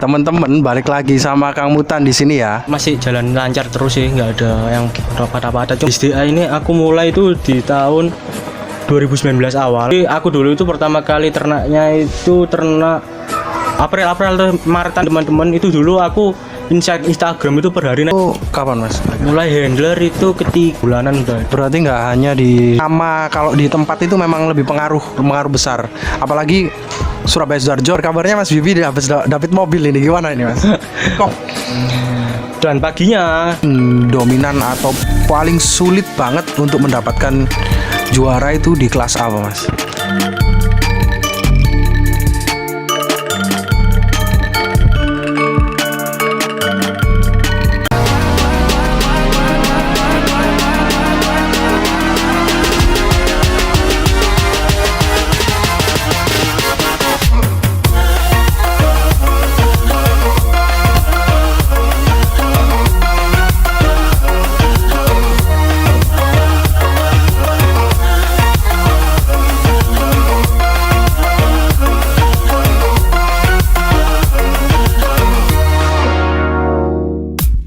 Teman-teman, balik lagi sama Kang Mutan di sini ya. Masih jalan lancar terus sih, nggak ada yang apa-apa. SDA ini aku mulai itu di tahun 2019 awal. Jadi aku dulu itu pertama kali ternaknya itu ternak April Maretan teman-teman. Itu dulu aku Instagram itu per hari. Itu kapan Mas? Mulai handler itu ketika bulanan udah. Berarti nggak hanya di sama, kalau di tempat itu memang lebih pengaruh besar. Apalagi Surabaya Sidoarjo. Kabarnya Mas Bibi dapat mobil ini, gimana ini Mas? Kok Dan paginya dominan atau paling sulit banget untuk mendapatkan juara itu di kelas apa Mas?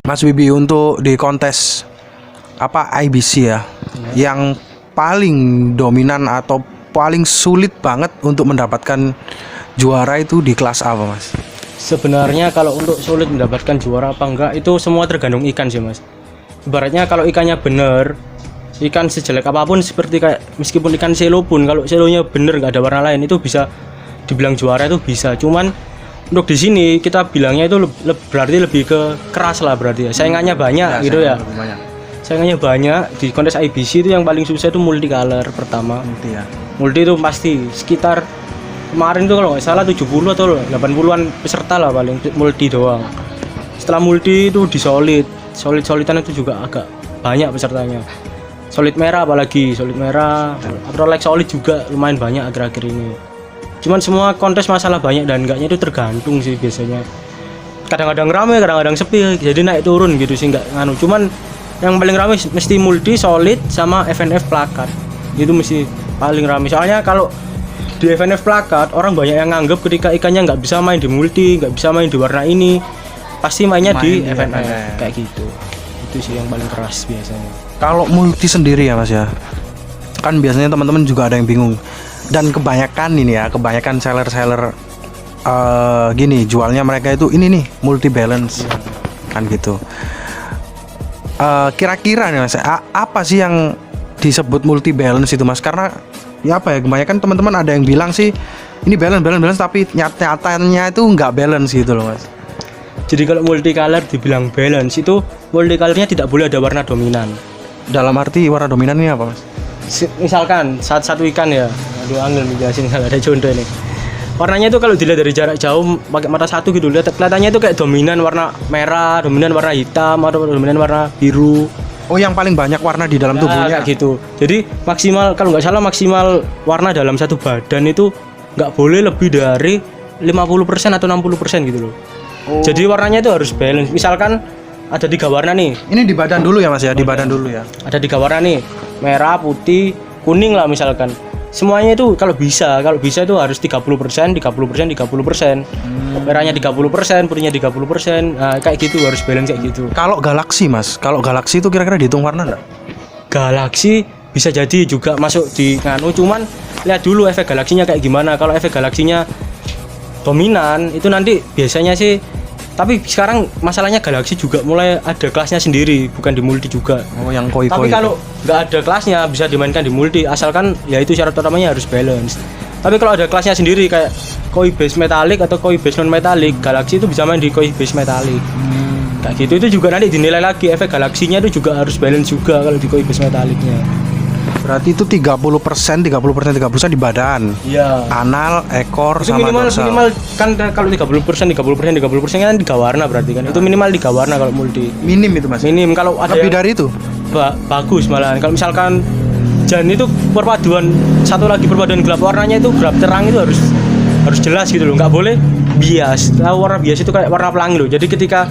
Mas Bibi, untuk di kontes apa IBC ya, yang paling dominan atau paling sulit banget untuk mendapatkan juara itu di kelas apa Mas? sebenarnya kalau untuk sulit mendapatkan juara apa enggak itu semua tergantung ikan sih Mas. Ibaratnya kalau ikannya bener, ikan sejelek apapun, seperti kayak meskipun ikan selo pun, kalau selonya bener nggak ada warna lain itu bisa dibilang juara, itu bisa. Cuman untuk di sini kita bilangnya itu berarti lebih ke keras lah berarti ya. Saingannya banyak gitu ya. Saingannya banyak di kontes IBC itu. Yang paling susah itu multicolor pertama. Multi itu pasti sekitar kemarin tuh kalau nggak salah 70 atau 80-an peserta lah paling multi doang. Setelah multi itu di solidan itu juga agak banyak pesertanya. Solid merah apalagi, solid merah, Rolex solid juga lumayan banyak akhir-akhir ini. Cuman semua kontes masalah banyak dan enggaknya itu tergantung sih biasanya. Kadang-kadang ramai, kadang-kadang sepi, jadi naik turun gitu sih, enggak nganu. Cuman yang paling ramai mesti multi, solid, sama FNF plakat. Itu mesti paling ramai. Soalnya kalau di FNF plakat orang banyak yang nganggep ketika ikannya nggak bisa main di multi, nggak bisa main di warna ini, pasti mainnya di FNF kayak gitu. Itu sih yang paling keras biasanya. Kalau multi sendiri ya Mas ya, kan biasanya teman-teman juga ada yang bingung. Dan kebanyakan ini ya, kebanyakan seller gini, jualnya mereka itu ini nih, multi balance kan gitu. Kira-kira nih Mas, apa sih yang disebut multi balance itu Mas? Karena ya apa ya, kebanyakan teman-teman ada yang bilang sih ini balance tapi nyatanya itu nggak balance gitu loh Mas. Jadi kalau multicolor dibilang balance itu, multicolornya tidak boleh ada warna dominan. Dalam arti warna dominan ini apa Mas? Misalkan satu ikan ya, aduh angel menjelasin kalau ada contoh ini. Warnanya itu kalau dilihat dari jarak jauh pakai mata satu gitu, lihat kelihatannya itu kayak dominan warna merah, dominan warna hitam, atau dominan warna biru. Oh, yang paling banyak warna di dalam tubuhnya gitu. Jadi maksimal, kalau nggak salah maksimal warna dalam satu badan itu nggak boleh lebih dari 50% atau 60% gitu loh. Oh. Jadi warnanya itu harus balance. Misalkan ada 3 warna nih. Ini di badan dulu ya Mas ya, di badan dulu ya. Ada 3 warna nih, merah, putih, kuning lah misalkan. Semuanya itu kalau bisa itu harus 30%. Merahnya 30%, putihnya 30%. Nah, kayak gitu harus balance kayak gitu. Kalau galaksi Mas, kalau galaksi itu kira-kira dihitung warna enggak? Galaksi bisa jadi juga masuk di nganu, cuman lihat dulu efek galaksinya kayak gimana. Kalau efek galaksinya dominan itu nanti biasanya sih. Tapi sekarang masalahnya galaksi juga mulai ada kelasnya sendiri, bukan di multi juga. Oh, yang koi-koi. Tapi kalau nggak ada kelasnya bisa dimainkan di multi, asalkan ya itu syarat utamanya harus balance. Tapi kalau ada kelasnya sendiri kayak koi base metalik atau koi base non metalik, galaksi itu bisa main di koi base metalik. Kayak gitu, itu juga nanti dinilai lagi efek galaksinya itu juga harus balance juga kalau di koi base metaliknya. Berarti itu 30% di badan. Iya. Anal, ekor, itu sama minimal dorsal. minimal kan kalau 30% kan 3 warna berarti kan. Itu minimal 3 warna kalau multi. Minim itu Mas. Minim. Kalau ada lebih dari itu bagus malahan. Kalau misalkan jan itu perpaduan gelap, warnanya itu gelap terang itu harus jelas gitu loh. Nggak boleh bias. Warna bias itu kayak warna pelangi loh. Jadi ketika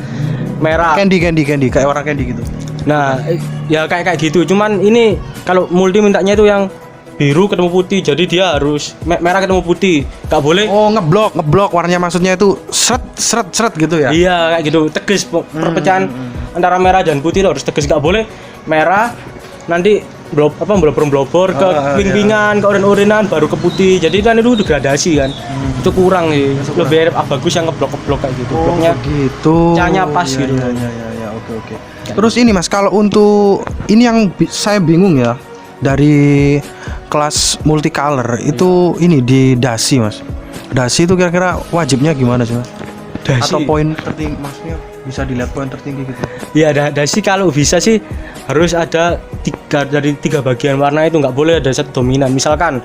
merah candy kayak warna candy gitu. Nah, ya kayak gitu. Cuman ini kalau multi mintanya itu yang biru ketemu putih, jadi dia harus merah ketemu putih, nggak boleh. Oh, ngeblok warnanya, maksudnya itu seret gitu ya. Iya kayak gitu, tegas perpecahan antara merah dan putih itu harus tegas, nggak boleh merah nanti blobor ke ping-pingan, ke oren-orenan baru ke putih, jadi kan itu degradasi kan. Itu kurang sih, lebih bagus yang ngeblok kayak gitu. Bloknya gitu, cahaya pas gitu. Ya, oke. Terus ini Mas, kalau untuk ini yang saya bingung ya, dari kelas multicolor itu ini di dasi Mas. Dasi itu kira-kira wajibnya gimana sih Mas? Dasi. Atau poin tertinggi, maksudnya bisa dilihat poin tertinggi gitu. Iya, dasi kalau bisa sih harus ada dari tiga bagian warna itu, nggak boleh ada satu dominan. Misalkan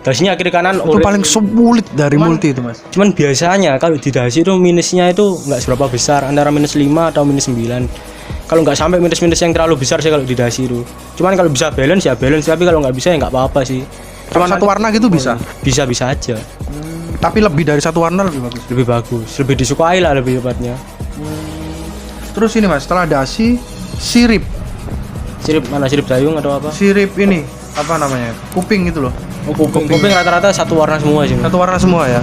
dasinya kiri kanan Itu paling sulit dari multi itu Mas. Cuman biasanya kalau di dasi itu minusnya itu nggak seberapa besar, antara -5 atau -9. Kalau nggak sampai minus yang terlalu besar sih kalau di dasi itu. Cuman kalau bisa balance ya balance, tapi kalau nggak bisa ya nggak apa-apa sih. Cuman satu warna gitu bisa? Bisa aja. Tapi lebih dari satu warna lebih bagus. Lebih bagus, lebih disukai lah lebih tepatnya. Terus ini Mas, setelah dasi, sirip Mana sirip dayung atau apa? Sirip ini apa namanya? Kuping gitu loh. Oh, kuping rata-rata satu warna semua sih. Satu warna semua ya.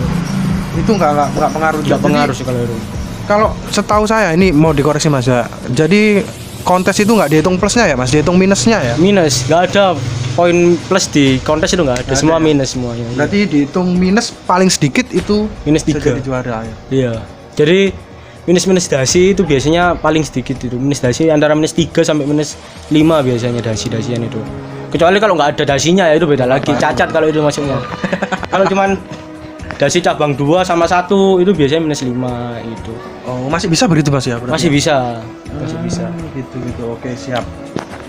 Itu nggak pengaruh. Nggak pengaruh sih kalau itu. Kalau setahu saya ini mau dikoreksi Mas ya. Jadi kontes itu nggak dihitung plusnya ya Mas, dihitung minusnya ya. Minus, nggak ada poin plus di kontes itu nggak ada, semua ya? minus semuanya. Berarti dihitung minus paling sedikit itu minus 3. jadi juara ya. Iya. Jadi minus dasi itu biasanya paling sedikit itu. Minus dasi antara -3 sampai -5 biasanya dasian itu. Kecuali kalau nggak ada dasinya ya itu beda lagi, cacat kalau itu masuknya. Kalau cuman dasi cabang 2 sama 1 itu biasanya -5 itu. Oh, masih bisa begitu Mas ya? Masih bisa. Gitu. Oke, siap.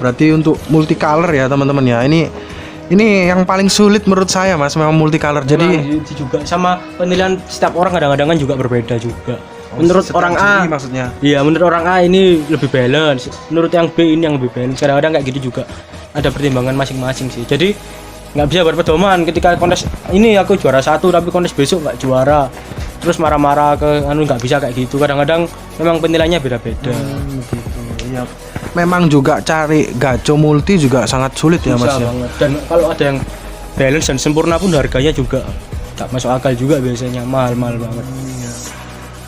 Berarti untuk multicolor ya teman-teman ya. Ini yang paling sulit menurut saya Mas, memang multicolor. Jadi itu juga sama penilaian setiap orang kadang-kadang kan juga berbeda juga. Menurut orang A maksudnya. Iya, menurut orang A ini lebih balance. Menurut yang B ini yang lebih balance. Kadang-kadang kayak gitu juga. Ada pertimbangan masing-masing sih. Jadi nggak bisa berpedoman ketika kontes ini aku juara 1 tapi kontes besok nggak juara. Terus marah-marah ke nggak bisa kayak gitu. Kadang-kadang memang penilaiannya beda-beda. Gitu. Iya. Memang juga cari gacho multi juga sangat sulit ya Mas ya. Banget. Dan kalau ada yang balance dan sempurna pun harganya juga tak masuk akal juga, biasanya mahal banget.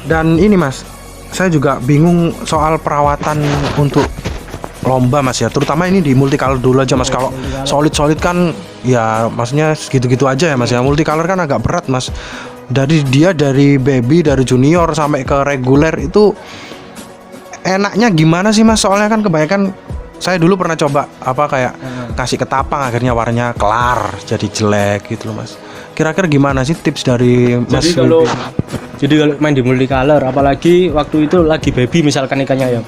Dan ini Mas, saya juga bingung soal perawatan untuk lomba Mas ya, terutama ini di multicolor dulu aja Mas. Kalau solid kan ya maksudnya segitu-gitu aja ya Mas ya. Multicolor kan agak berat Mas. Dari baby, dari junior sampai ke reguler itu enaknya gimana sih Mas? Soalnya kan kebanyakan saya dulu pernah coba kayak kasih ketapang, akhirnya warnanya kelar jadi jelek gitu loh Mas. Kira-kira gimana sih tips dari Mas? Jadi kalau main di multicolor, apalagi waktu itu lagi baby misalkan ikannya ya,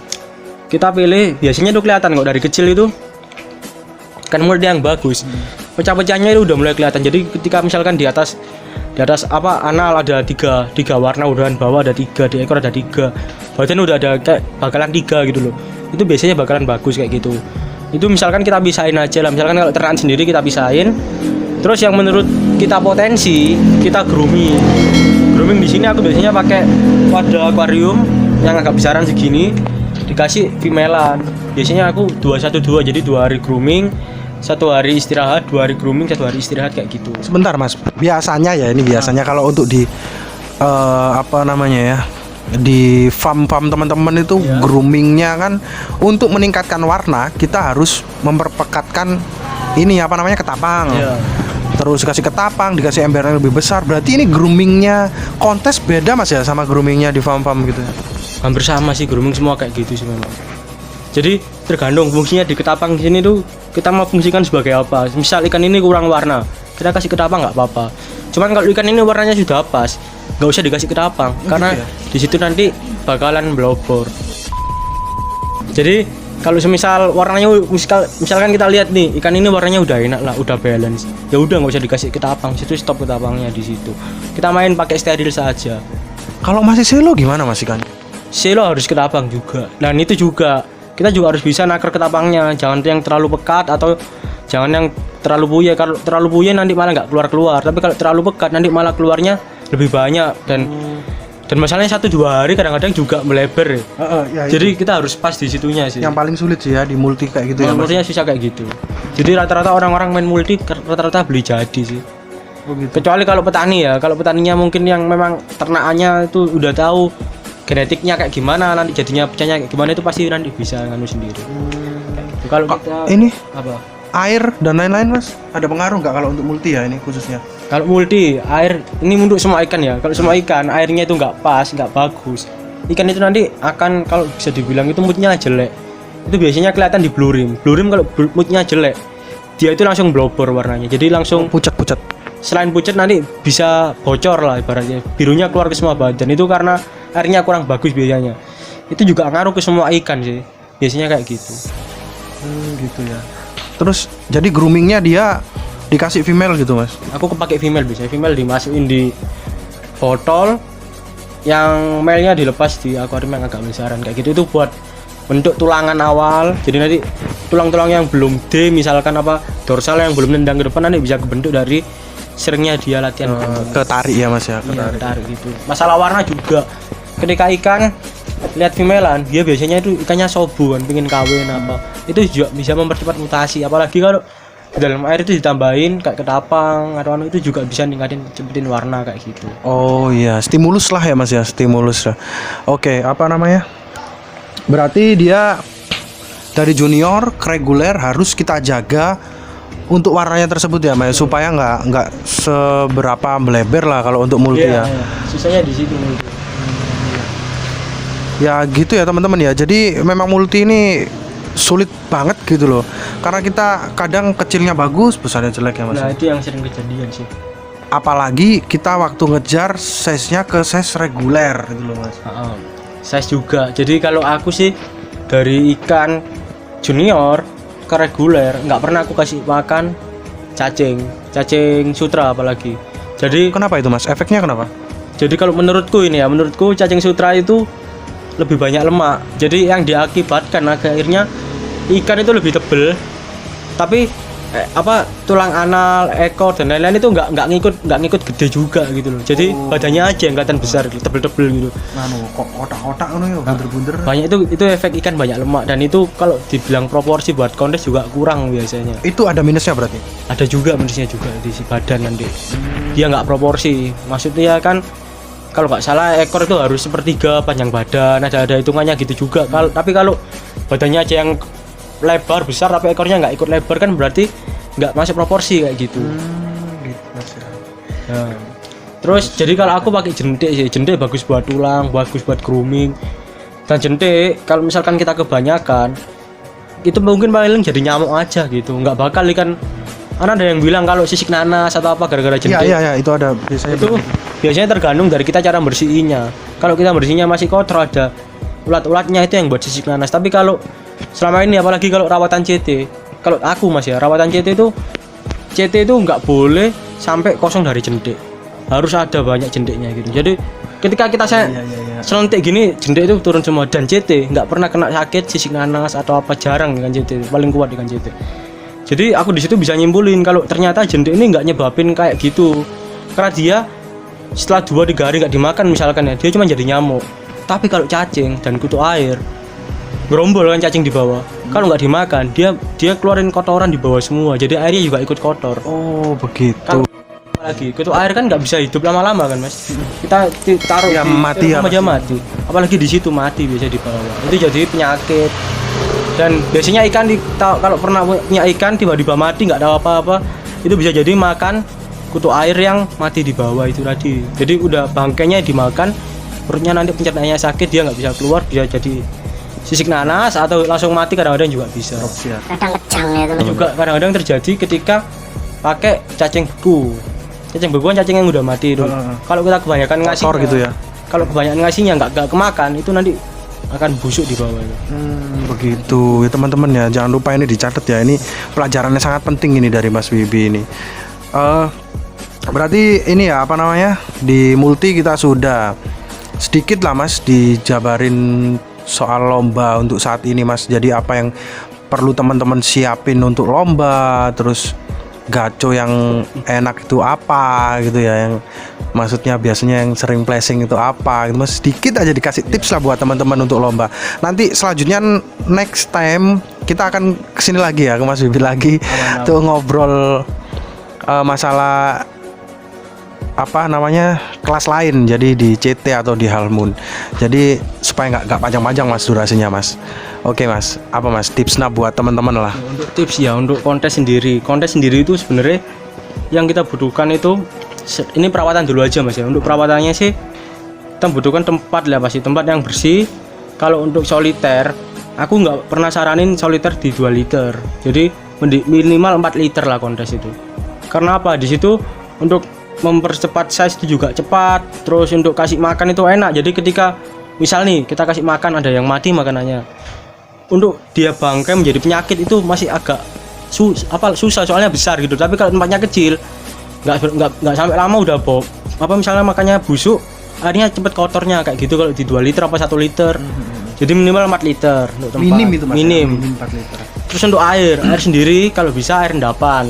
kita pilih biasanya tuh kelihatan kok dari kecil itu kan multi yang bagus. Pecah-pecahnya itu udah mulai kelihatan. Jadi ketika misalkan di atas anal ada tiga warna, udahan bawah ada 3, di ekor ada 3, badan udah ada kayak bakalan 3 gitu loh. Itu biasanya bakalan bagus kayak gitu. Itu misalkan kita pisahin aja lah. Misalkan kalau ternak sendiri kita pisahin. Terus yang menurut kita potensi kita grooming di sini aku biasanya pakai wadah akuarium yang agak besaran segini, dikasih femalean. Biasanya aku 2-1-2, jadi 2 hari grooming, 1 hari istirahat, 2 hari grooming, 1 hari istirahat kayak gitu. Sebentar Mas, biasanya kalau untuk di di farm teman-teman itu groomingnya kan untuk meningkatkan warna kita harus memperpekatkan ketapang. Terus dikasih ketapang, dikasih ember yang lebih besar. Berarti ini groomingnya kontes beda Mas ya sama groomingnya di farm gitu. Hampir sama sih, grooming semua kayak gitu sih memang. Jadi tergantung fungsinya di ketapang sini tuh kita mau fungsikan sebagai apa. Misal ikan ini kurang warna, kita kasih ketapang nggak apa-apa. Cuman kalau ikan ini warnanya sudah pas, nggak usah dikasih ketapang karena di situ nanti bakalan blobor. Jadi kalau semisal warnanya misalkan kita lihat nih ikan ini warnanya udah enak lah, udah balance, ya udah nggak usah dikasih ketapang, situ stop ketapangnya di situ. Kita main pakai steril saja. Kalau masih selo gimana Mas ikan? Selo harus ketapang juga. Dan itu juga kita juga harus bisa nakar ketapangnya, jangan yang terlalu pekat atau jangan yang terlalu buye. Kalau terlalu buye nanti malah nggak keluar. Tapi kalau terlalu pekat nanti malah keluarnya lebih banyak dan Dan masalahnya 1-2 hari kadang-kadang juga melebar ya. Ya, Jadi kita harus pas di situnya sih. yang paling sulit sih ya di multi kayak gitu ya Mas. Multinya susah kayak gitu. Jadi rata-rata orang-orang main multi rata-rata beli jadi sih. Oh, gitu. Kecuali kalau petani ya. Kalau petaninya mungkin yang memang ternakannya itu udah tahu genetiknya kayak gimana, nanti jadinya pecahnya kayak gimana, itu pasti nanti bisa nganu sendiri. Kayak gitu. Kalau kita Ini apa? air dan lain-lain Mas, ada pengaruh nggak kalau untuk multi ya ini khususnya? Kalau multi air ini untuk semua ikan ya. Kalau semua ikan airnya itu nggak pas, nggak bagus, ikan itu nanti akan, kalau bisa dibilang itu moodnya jelek. Itu biasanya kelihatan di blue rim. Blue rim kalau moodnya jelek, dia itu langsung blobor warnanya. Jadi langsung Pucat-pucat. selain pucat nanti bisa bocor lah ibaratnya. Birunya keluar ke semua badan. Itu karena airnya kurang bagus biasanya. Itu juga ngaruh ke semua ikan sih. Biasanya kayak gitu. Gitu ya. Terus jadi groomingnya dia dikasih female gitu Mas? Aku kepake female, bisa female dimasukin di botol, yang male-nya dilepas di akuarium yang agak besaran kayak gitu. Itu buat bentuk tulangan awal. Jadi nanti tulang-tulang yang belum D misalkan apa dorsal yang belum nendang ke depan nanti bisa kebentuk dari seringnya dia latihan Ketarik ya Mas ya, iya, ketarik. tarik gitu. Masalah warna juga. Ketika ikan lihat femalean, dia biasanya itu ikannya sobu kan, pengen kawin apa. Itu juga bisa mempercepat mutasi. Apalagi kalau di dalam air itu ditambahin kayak ketapang atau anu, itu juga bisa ningkatin cepetin warna kayak gitu. Oh iya, stimulus lah ya Mas ya, stimulus lah. Oke, apa namanya? Berarti dia dari junior ke reguler harus kita jaga untuk warnanya tersebut ya Mas, supaya nggak seberapa melebar lah kalau untuk multi ya. Iya. Susahnya di situ multi. Ya gitu ya teman-teman ya. Jadi memang multi ini sulit banget gitu loh. Karena kita kadang kecilnya bagus, besarnya jelek ya Mas. Nah, itu yang sering kejadian sih. Apalagi kita waktu ngejar size-nya ke size reguler gitu loh Mas. Size juga. Jadi kalau aku sih dari ikan junior ke reguler nggak pernah aku kasih makan cacing sutra apalagi. Jadi Kenapa itu Mas? Efeknya kenapa? Jadi kalau menurutku ini ya, menurutku cacing sutra itu lebih banyak lemak. Jadi yang diakibatkan akhirnya ikan itu lebih tebel, tapi tulang anal, ekor dan lain-lain itu nggak ngikut gede juga gitu loh. Jadi badannya aja yang kelihatan besar, tebel-tebel gitu. Kok otak-otak ngono ya, bunder-bunder. Banyak itu efek ikan banyak lemak, dan itu kalau dibilang proporsi buat kontes juga kurang biasanya. Itu ada minusnya berarti? Ada juga minusnya juga di si badan nanti. Dia nggak proporsi. Maksudnya kan kalau nggak salah ekor itu harus sepertiga panjang badan, ada hitungannya gitu juga. Tapi kalau badannya aja yang lebar besar tapi ekornya nggak ikut lebar kan berarti nggak masuk proporsi kayak gitu. Gitu Mas ya. Nah, terus jadi kalau aku pakai jentik sih, jentik bagus buat tulang, bagus buat grooming. Dan jentik kalau misalkan kita kebanyakan itu mungkin paling jadi nyamuk aja gitu, nggak bakal ikan. Ada yang bilang kalau sisik nanas atau apa gara-gara jentik. Iya, itu ada biasanya. Itu biasanya tergantung dari kita cara bersihinnya. Kalau kita bersihnya masih kotor, ada ulat-ulatnya, itu yang buat sisik nanas. Tapi kalau selama ini apalagi kalau rawatan CT, kalau aku Mas ya, rawatan CT itu nggak boleh sampai kosong dari jentik. Harus ada banyak jentiknya gitu. Jadi ketika kita selentik gini, jentik itu turun semua, dan CT nggak pernah kena sakit sisik nanas atau apa, jarang dengan CT, paling kuat dengan CT. Jadi aku di situ bisa nyimpulin kalau ternyata jentik ini nggak nyebabin kayak gitu, karena dia setelah 2-3 hari nggak dimakan misalkan ya, dia cuma jadi nyamuk. Tapi kalau cacing dan kutu air gerombol kan cacing di bawah, kalau nggak dimakan dia keluarin kotoran di bawah semua, jadi airnya juga ikut kotor. Oh begitu. Apalagi kutu air kan nggak bisa hidup lama-lama kan Mas, kita taruh ya, di mati ya, aja mati, apalagi di situ mati biasa di bawah, itu jadi penyakit. Dan biasanya ikan kalau pernah punya ikan tiba-tiba mati nggak tahu apa-apa, itu bisa jadi makan kutu air yang mati di bawah itu tadi. Jadi udah bangkainya dimakan, perutnya nanti pencernaannya sakit, dia nggak bisa keluar, bisa jadi sisik nanas atau langsung mati, kadang-kadang juga bisa. Kadang kejang ya teman. Juga kadang-kadang terjadi ketika pakai cacing beku. Cacing beku kan cacing yang udah mati itu. Kalau kita kebanyakan ngasih gitu ya. Kalau kebanyakan ngasihnya nggak kemakan, itu nanti akan busuk di bawah itu. Begitu ya teman-teman ya, jangan lupa ini dicatat ya, ini pelajarannya sangat penting ini dari Mas Wibi ini. Berarti ini ya apa namanya, di multi kita sudah sedikit lah Mas dijabarin soal lomba untuk saat ini Mas. Jadi apa yang perlu teman-teman siapin untuk lomba, terus gaco yang enak itu apa gitu ya, yang Maksudnya biasanya yang sering flashing itu apa gitu Mas, sedikit aja dikasih tips lah buat teman-teman untuk lomba. Nanti selanjutnya next time kita akan kesini lagi ya ke Mas Bibi lagi tuh ngobrol masalah apa namanya kelas lain, jadi di CT atau di Halmoon, jadi supaya nggak panjang-panjang Mas durasinya Mas. Oke Mas, apa Mas tipsnya buat teman-teman lah? Untuk tips ya, untuk kontes sendiri itu sebenarnya yang kita butuhkan itu ini perawatan dulu aja Mas ya. Untuk perawatannya sih kita butuhkan tempat lah, pasti tempat yang bersih. Kalau untuk soliter, aku nggak pernah saranin soliter di 2 liter, jadi minimal 4 liter lah kontes itu. Karena apa, di situ untuk mempercepat size itu juga cepat, terus untuk kasih makan itu enak. Jadi ketika misal nih kita kasih makan ada yang mati makanannya, untuk dia bangkai menjadi penyakit itu masih agak susah, soalnya besar gitu. Tapi kalau tempatnya kecil nggak sampai lama udah misalnya makannya busuk, akhirnya cepet kotornya kayak gitu. Kalau di 2 liter apa 1 liter, jadi minimal 4 liter untuk tempat Minim itu Mas, minim. 4 liter. Terus untuk air sendiri kalau bisa air endapan.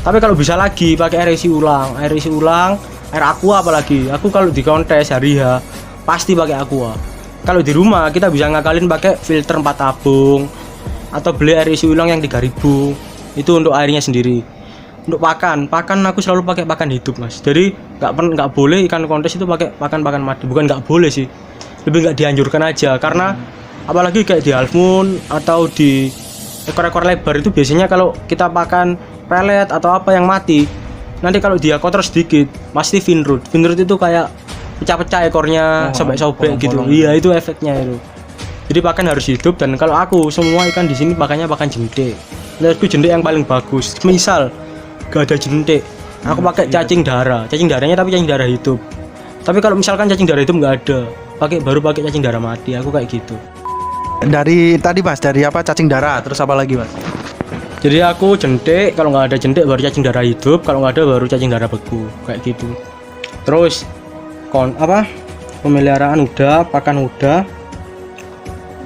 Tapi kalau bisa lagi pakai air isi ulang, air aqua apalagi. Aku kalau di kontes hari H pasti pakai aqua. Kalau di rumah kita bisa ngakalin pakai filter 4 tabung atau beli air isi ulang yang 3.000. Itu untuk airnya sendiri. Untuk pakan aku selalu pakai pakan hidup Mas. Jadi nggak boleh ikan kontes itu pakai pakan mati. Bukan nggak boleh sih, lebih nggak dianjurkan aja. Karena apalagi kayak di Halmoon atau di ekor-ekor lebar itu biasanya kalau kita pakan pelet atau apa yang mati, nanti kalau dia kotor sedikit pasti finrut itu kayak pecah-pecah ekornya, sobek-sobek gitu. Iya, itu efeknya itu. Jadi pakan harus hidup. Dan kalau aku semua ikan di sini pakannya pakan jentik. Menurutku jentik yang paling bagus. Misal gak ada jentik, aku pakai cacing darahnya tapi cacing darah hidup. Tapi kalau misalkan cacing darah hidup nggak ada, baru pakai cacing darah mati. Aku kayak gitu. Dari tadi Mas, dari apa cacing darah, terus apa lagi Mas? Jadi aku jentik, kalau nggak ada jentik baru cacing darah hidup, kalau nggak ada baru cacing darah beku, kayak gitu. Terus pemeliharaan udah, pakan udah.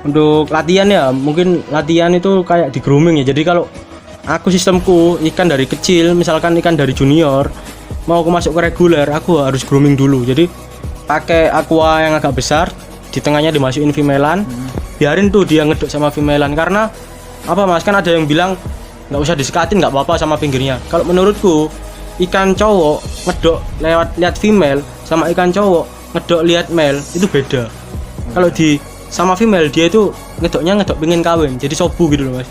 Untuk latihan ya, mungkin latihan itu kayak di grooming ya. Jadi kalau aku sistemku ikan dari kecil, misalkan ikan dari junior mau aku masuk ke reguler, aku harus grooming dulu. Jadi pakai aqua yang agak besar, di tengahnya dimasukin vimelan, biarin tuh dia ngedok sama vimelan. Karena apa Mas, kan ada yang bilang nggak usah disekatin, nggak apa-apa sama pinggirnya. Kalau menurutku ikan cowok ngedok lihat female sama ikan cowok ngedok lihat male itu beda. Kalau di sama female dia itu ngedok pengen kawin, jadi sobu gitu loh Mas.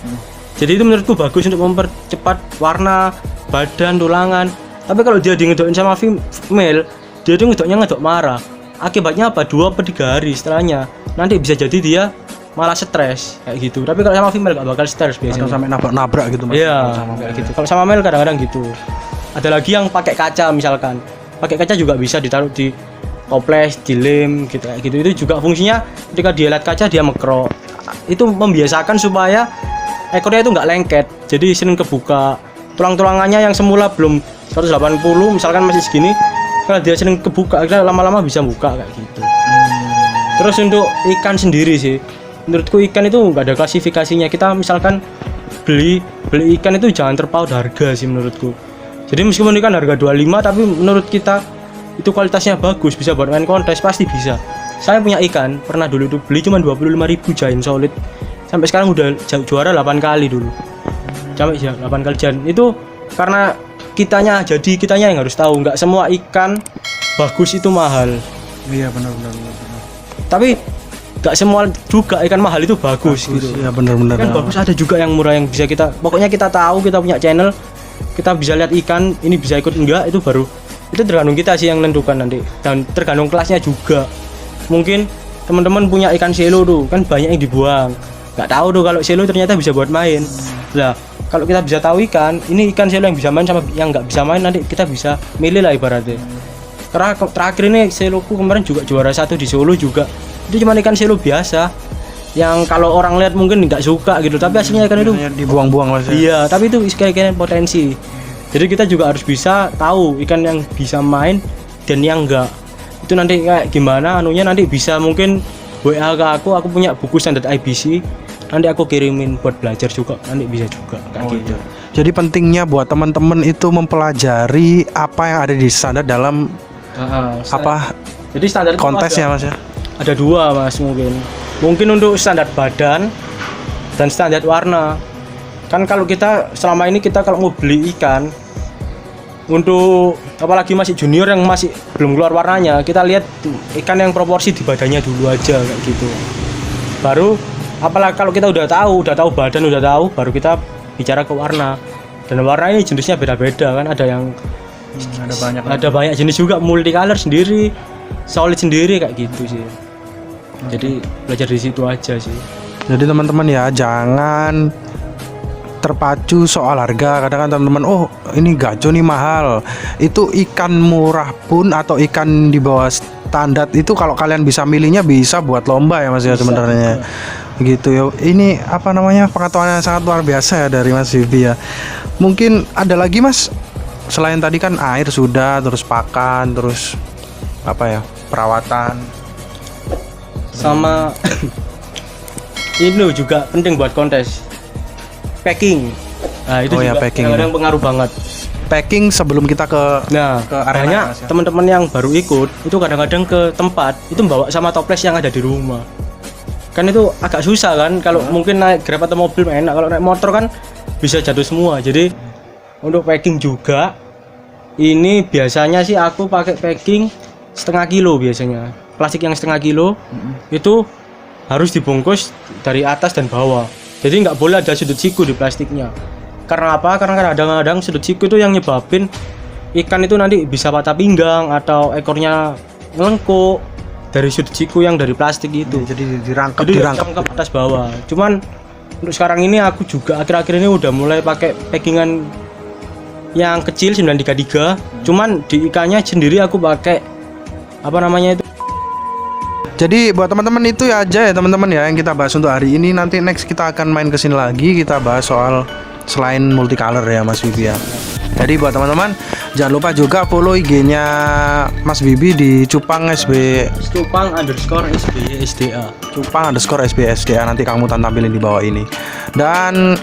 Jadi itu menurutku bagus untuk mempercepat warna badan, tulangan. Tapi kalau dia ngedokin sama female, dia itu ngedok marah. Akibatnya apa? 2 atau 3 hari setelahnya nanti bisa jadi dia malah stres kayak gitu. Tapi kalau sama female gak bakal stres biasanya. Atau sampai nabrak gitu Mas. Iya, kayak gitu. Kalau sama male kadang-kadang gitu. Ada lagi yang pakai kaca misalkan. Pakai kaca juga bisa ditaruh di toples, di lem gitu kayak gitu. Itu juga fungsinya ketika dia lihat kaca dia mekrok. Itu membiasakan supaya ekornya itu nggak lengket. Jadi sering kebuka. Tulang-tulangannya yang semula belum 180 misalkan masih segini, kalau dia sering kebuka, lama-lama bisa buka kayak gitu. Terus untuk ikan sendiri sih, menurutku ikan itu nggak ada klasifikasinya. Kita misalkan beli ikan itu jangan terpaut harga sih menurutku. Jadi meskipun ikan harga 25, tapi menurut kita itu kualitasnya bagus, bisa buat main kontes, pasti bisa. Saya punya ikan, pernah dulu itu beli cuma 25.000 giant solid. Sampai sekarang udah juara 8 kali dulu. Sampai 8 kali giant. Itu karena kitanya yang harus tahu, nggak semua ikan bagus itu mahal. Iya benar. Tapi nggak semua juga ikan mahal itu bagus gitu. Iya benar. Kan bagus, ada juga yang murah yang bisa pokoknya kita tahu, kita punya channel, kita bisa lihat ikan ini bisa ikut enggak, itu tergantung kita sih yang menentukan nanti. Dan tergantung kelasnya juga. Mungkin teman-teman punya ikan selo tuh kan banyak yang dibuang, nggak tahu tuh kalau selo ternyata bisa buat main. Lah kalau kita bisa tahu ini ikan selo yang bisa main sama yang nggak bisa main, nanti kita bisa milih lah ibaratnya. Karena terakhir ini seloku kemarin juga juara 1 di Solo juga, itu cuma ikan selo biasa yang kalau orang lihat mungkin nggak suka gitu, tapi aslinya ikan itu dibuang-buang Mas. Iya, tapi itu ikan potensi. Jadi kita juga harus bisa tahu ikan yang bisa main dan yang enggak. Itu nanti kayak gimana anunya, nanti bisa mungkin WA ke aku punya buku standar IBC, nanti aku kirimin buat belajar juga, nanti bisa juga kayak gitu. Jadi pentingnya buat teman-teman itu mempelajari apa yang ada di standar dalam apa Jadi standar itu kontesnya ada, mas ya? ada dua mas mungkin untuk standar badan dan standar warna. Kan kalau kita selama ini kita kalau mau beli ikan untuk apalagi masih junior yang masih belum keluar warnanya, kita lihat ikan yang proporsi di badannya dulu aja kayak gitu. Baru apalagi kalau kita udah tahu badan, udah tahu, baru kita bicara ke warna. Dan warna ini jenisnya beda-beda kan, ada yang ada banyak jenis juga, multicolor sendiri, solid sendiri kayak gitu sih. Jadi belajar di situ aja sih. Jadi teman-teman ya jangan terpacu soal harga. Kadang kan teman-teman, oh ini gajo nih mahal. Itu ikan murah pun atau ikan di bawah standar itu kalau kalian bisa milihnya bisa buat lomba ya mas ya sebenarnya. Gitu ya. Ini apa namanya, pengetahuan yang sangat luar biasa ya dari Mas Vivi ya. Mungkin ada lagi mas, selain tadi kan air sudah, terus pakan, terus apa ya, perawatan Sama ini juga penting buat kontes, packing. Nah itu Oh ya, juga packing kadang ini. pengaruh banget. packing sebelum kita ke Nah, ke arena banyak ya, Mas, ya? teman-teman yang baru ikut itu kadang-kadang ke tempat itu bawa sama toples yang ada di rumah. Kan itu agak susah kan, kalau mungkin naik Grab atau mobil enak, kalau naik motor kan bisa jatuh semua. Jadi untuk packing juga ini biasanya sih aku pakai packing setengah kilo biasanya. Plastik yang setengah kilo itu harus dibungkus dari atas dan bawah. Jadi nggak boleh ada sudut siku di plastiknya. Karena apa? Karena kadang-kadang sudut siku itu yang nyebabin ikan itu nanti bisa patah pinggang atau ekornya ngelengkuk dari sudut siku yang dari plastik itu. jadi dirangkap Jadi dirangkap atas bawah. Cuman untuk sekarang ini aku juga akhir-akhir ini udah mulai pakai packingan yang kecil 933. Cuman di ikannya sendiri aku pakai apa namanya itu? Jadi buat teman-teman itu ya aja ya teman-teman ya yang kita bahas untuk hari ini. Nanti next kita akan main kesini lagi, kita bahas soal selain multicolor ya Mas Bibi ya. Jadi buat teman-teman jangan lupa juga follow IG-nya Mas Bibi di Cupang SB Cupang_SBY_SDA. Cupang_SBY_SDA. Nanti kamu tampilin di bawah ini. Dan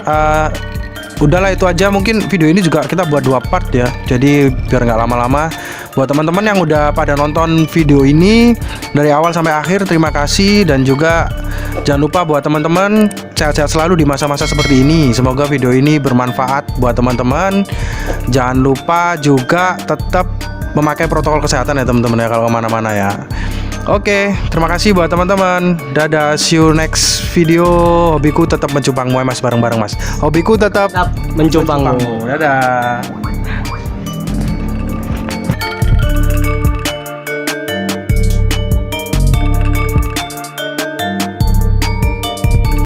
udahlah itu aja, mungkin video ini juga kita buat 2 part ya. Jadi biar nggak lama-lama. Buat teman-teman yang udah pada nonton video ini dari awal sampai akhir, terima kasih. Dan juga jangan lupa buat teman-teman sehat-sehat selalu di masa-masa seperti ini. Semoga video ini bermanfaat buat teman-teman. Jangan lupa juga tetap memakai protokol kesehatan ya teman-teman ya kalau kemana-mana ya. Oke, terima kasih buat teman-teman. Dadah, see you next video. Hobiku tetap mencupangmu ya mas, bareng-bareng mas. Hobiku tetap Mencupangmu. Dadah.